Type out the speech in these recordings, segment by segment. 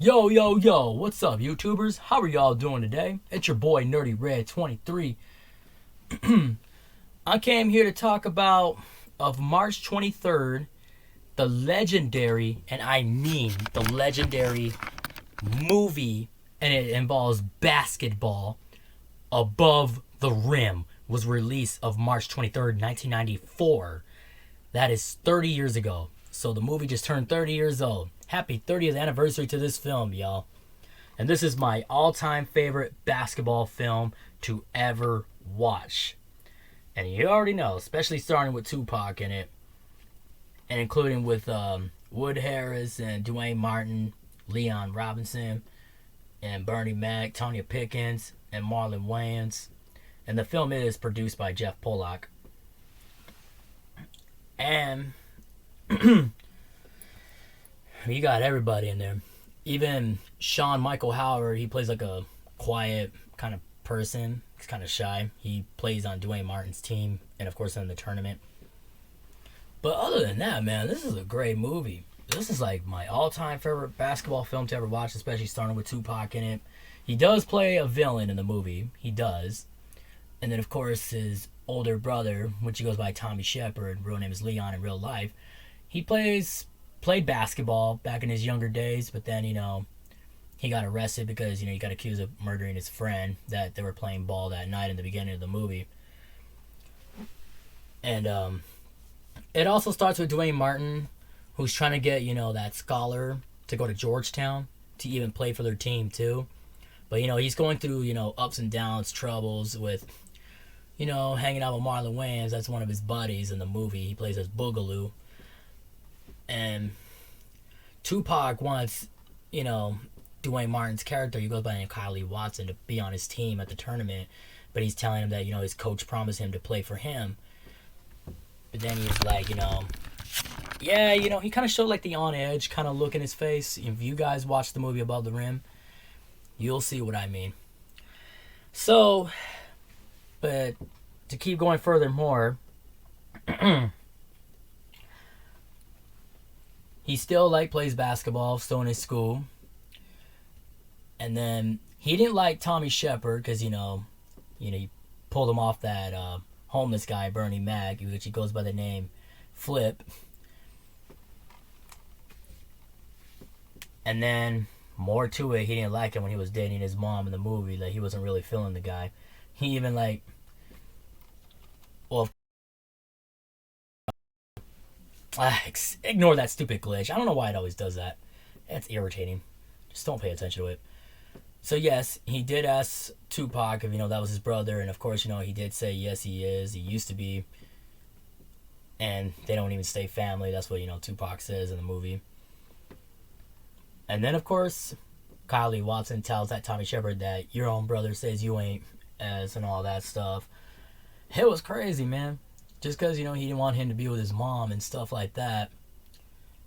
Yo, yo, yo, what's up, YouTubers? How are y'all doing today? It's your boy Nerdy Red 23. I came here to talk about of March 23rd, the legendary, and I mean the legendary movie, and it involves basketball, Above the Rim, was released of March 23rd, 1994. That is 30 years ago. So the movie just turned 30 years old. Happy 30th anniversary to this film, y'all. And this is my all-time favorite basketball film to ever watch. And you already know, especially starting with Tupac in it, and including with Wood Harris and Dwayne Martin, Leon Robinson, and Bernie Mac, Tonya Pickens, and Marlon Wayans. And the film is produced by Jeff Pollock. And you got everybody in there. Even Sean Michael Howard, he plays like a quiet kind of person. He's kind of shy. He plays on Dwayne Martin's team and, of course, in the tournament. But other than that, man, this is a great movie. This is like my all-time favorite basketball film to ever watch, especially starting with Tupac in it. He does play a villain in the movie. He does. And then, of course, his older brother, which he goes by Tommy Shepard, real name is Leon in real life, he played basketball back in his younger days, but then, he got arrested because, he got accused of murdering his friend that they were playing ball that night in the beginning of the movie. And it also starts with Dwayne Martin, who's trying to get, that scholar to go to Georgetown to even play for their team, too. But, he's going through, ups and downs, troubles with, hanging out with Marlon Wayans. That's one of his buddies in the movie. He plays as Boogaloo. And Tupac wants, Dwayne Martin's character, he goes by the name Kylie Watson, to be on his team at the tournament. But he's telling him that, his coach promised him to play for him. But then he's like, yeah, he kind of showed like the on edge kind of look in his face. If you guys watch the movie Above the Rim, you'll see what I mean. So, but to keep going furthermore, he still plays basketball, still in his school. And then he didn't like Tommy Shepard because, he pulled him off that homeless guy, Bernie Mac, which he goes by the name Flip. And then more to it, he didn't like him when he was dating his mom in the movie. Like, he wasn't really feeling the guy. He even ignore that stupid glitch. I don't know why it always does that. It's irritating. Just don't pay attention to it. So yes, he did ask Tupac if, that was his brother. And of course, he did say, yes, he is. He used to be. And they don't even stay family. That's what, Tupac says in the movie. And then, of course, Kylie Watson tells that Tommy Shepard that your own brother says you ain't as and all that stuff. It was crazy, man. Just because, he didn't want him to be with his mom and stuff like that.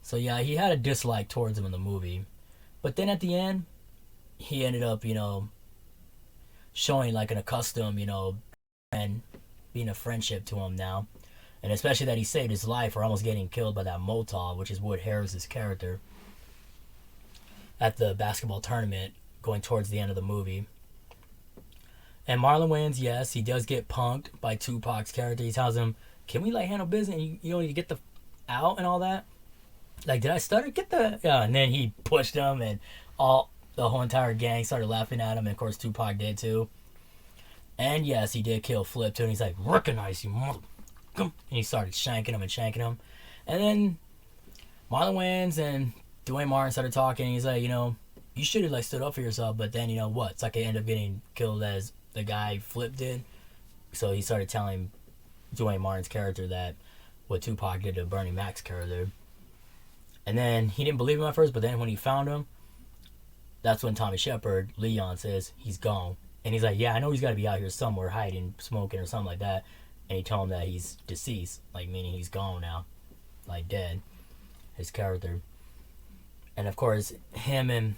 So, yeah, he had a dislike towards him in the movie. But then at the end, he ended up, showing like an accustomed, and being a friendship to him now. And especially that he saved his life for almost getting killed by that Motol, which is Wood Harris's character, at the basketball tournament going towards the end of the movie. And Marlon Wayans, yes, he does get punked by Tupac's character. He tells him, can we handle business? You get the out and all that? Like, did I stutter? Get the... Yeah, and then he pushed him and the whole entire gang started laughing at him. And of course Tupac did too. And yes, he did kill Flip too. And he's like, recognize you, mother... And he started shanking him. And then Marlon Wayans and Dwayne Martin started talking. He's like, you should have stood up for yourself. But then, what? It's like he ended up getting killed as the guy Flip did. So he started telling Dwayne Martin's character that what Tupac did to Bernie Mac's character. And then he didn't believe him at first. But then when he found him, that's when Tommy Shepard, Leon, says he's gone. And he's like, yeah, I know he's got to be out here somewhere hiding, smoking or something like that. And he told him that he's deceased. Meaning he's gone now. Dead. His character. And of course, him and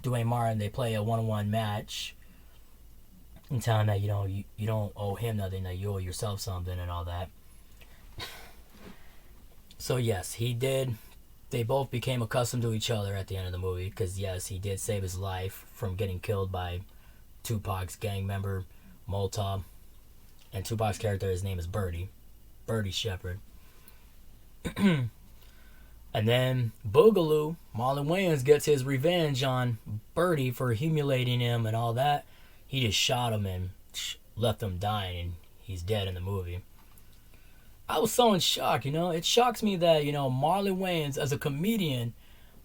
Dwayne Martin, they play a one-on-one match and tell him that, you don't owe him nothing, that you owe yourself something and all that. So yes, he did they both became accustomed to each other at the end of the movie because, yes, he did save his life from getting killed by Tupac's gang member, Molotov. And Tupac's character, his name is Birdie. Birdie Shepherd. And then Boogaloo, Marlon Wayans, gets his revenge on Birdie for humiliating him and all that. He just shot him and left him dying, and he's dead in the movie. I was so in shock, It shocks me that, Marlon Wayans, as a comedian,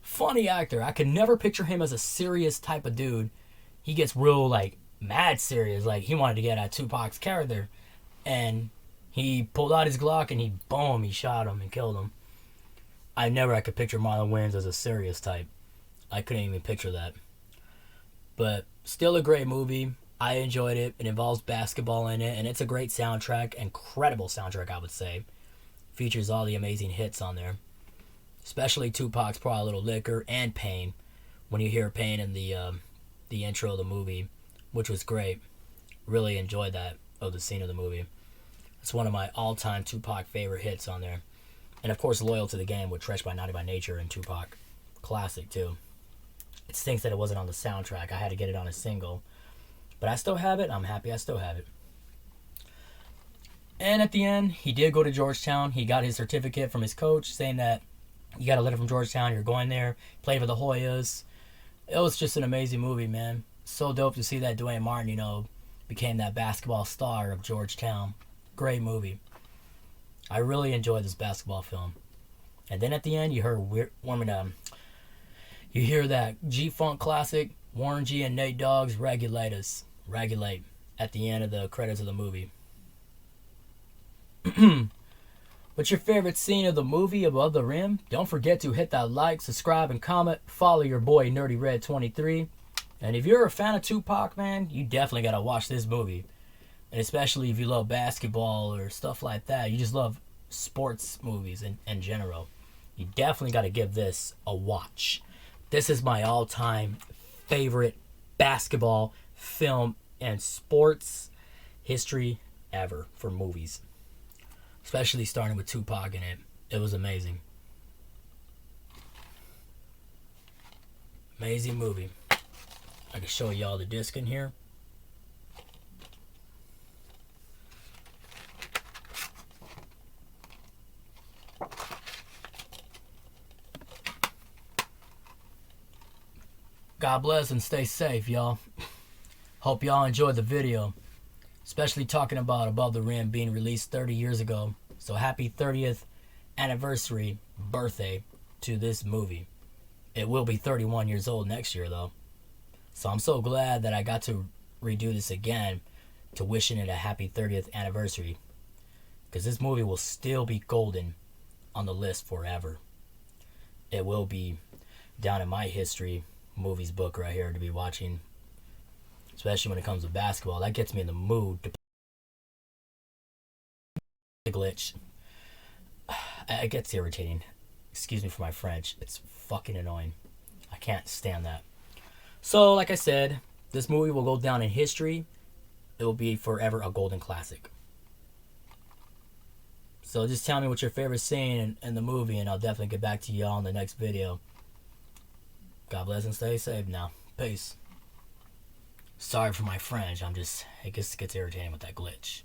funny actor, I could never picture him as a serious type of dude. He gets real, mad serious. He wanted to get at Tupac's character. And he pulled out his Glock and he shot him and killed him. I could picture Marlon Wayans as a serious type. I couldn't even picture that. But still a great movie. I enjoyed it. It involves basketball in it, and it's a great soundtrack. Incredible soundtrack, I would say. Features all the amazing hits on there. Especially Tupac's Pour a Little Liquor and Pain. When you hear Pain in the intro of the movie, which was great. Really enjoyed that of the scene of the movie. It's one of my all-time Tupac favorite hits on there. And of course, Loyal to the Game with Trenched by Naughty by Nature and Tupac. Classic too. It stinks that it wasn't on the soundtrack. I had to get it on a single. But I still have it. I'm happy I still have it. And at the end, he did go to Georgetown. He got his certificate from his coach saying that you got a letter from Georgetown. You're going there. Played for the Hoyas. It was just an amazing movie, man. So dope to see that Dwayne Martin, became that basketball star of Georgetown. Great movie. I really enjoyed this basketball film. And then at the end, you hear that G-Funk classic, Warren G and Nate Dogg's Regulate Us. Regulate at the end of the credits of the movie. What's your favorite scene of the movie Above the Rim? Don't forget to hit that like, subscribe, and comment. Follow your boy Nerdy Red 23. And if you're a fan of Tupac, man, you definitely gotta watch this movie. And especially if you love basketball or stuff like that. You just love sports movies in general. You definitely gotta give this a watch. This is my all-time favorite basketball film and sports history ever for movies. Especially starting with Tupac in it. It was amazing. Amazing movie. I can show y'all the disc in here. God bless and stay safe, y'all. Hope y'all enjoyed the video. Especially talking about Above the Rim being released 30 years ago. So happy 30th anniversary birthday to this movie. It will be 31 years old next year, though. So I'm so glad that I got to redo this again to wishing it a happy 30th anniversary. Because this movie will still be golden on the list forever. It will be down in my history movies book right here to be watching. Especially when it comes to basketball. That gets me in the mood to play glitch. It gets irritating. Excuse me for my French. It's fucking annoying. I can't stand that. So, like I said, this movie will go down in history. It will be forever a golden classic. So just tell me what your favorite scene in the movie, and I'll definitely get back to y'all in the next video. God bless and stay safe now. Peace. Sorry for my French. It just gets irritating with that glitch.